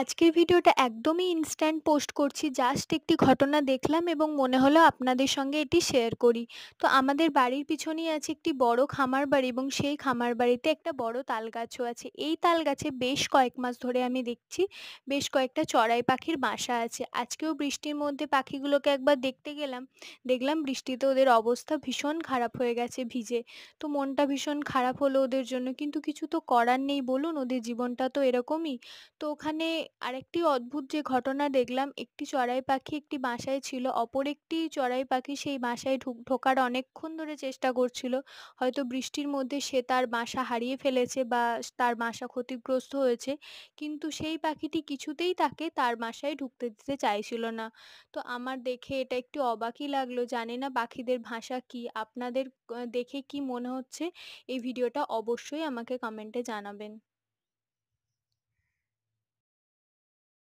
আজকের ভিডিওটা একদমই ইনস্ট্যান্ট পোস্ট করছি। জাস্ট একটি ঘটনা দেখলাম এবং মনে হলো আপনাদের সঙ্গে এটি শেয়ার করি। তো আমাদের বাড়ির পিছনেই আছে একটি বড় খামার বাড়ি এবং সেই খামার বাড়িতে একটা বড় তাল গাছও আছে। এই তাল গাছে বেশ কয়েক মাস ধরে আমি দেখছি বেশ কয়েকটা চড়াই পাখির বাসা আছে। আজকেও বৃষ্টির মধ্যে পাখিগুলোকে একবার দেখতে গেলাম। দেখলাম বৃষ্টিতে ওদের অবস্থা ভীষণ খারাপ হয়ে গেছে ভিজে। তো মনটা ভীষণ খারাপ হলো ওদের জন্য। কিন্তু কিছু তো করার নেই বলুন, ওদের জীবনটা তো এরকমই। তো ওখানে আরেকটি অদ্ভুত যে ঘটনা দেখলাম, একটি চড়াই পাখি একটি বাসায় ছিল, অপর একটি চড়াই পাখি সেই বাসায় ঢোকার অনেকক্ষণ ধরে চেষ্টা করছিল। হয়তো বৃষ্টির মধ্যে সে তার বাসা হারিয়ে ফেলেছে বা তার বাসা ক্ষতিগ্রস্ত হয়েছে, কিন্তু সেই পাখিটি কিছুতেই তাকে তার বাসায় ঢুকতে দিতে চাইছিল না। তো আমার দেখে এটা একটু অবাকই লাগলো। জানি না পাখিদের ভাষা কি, আপনাদের দেখে কি মনে হচ্ছে? এই ভিডিওটা অবশ্যই আমাকে কমেন্টে জানাবেন।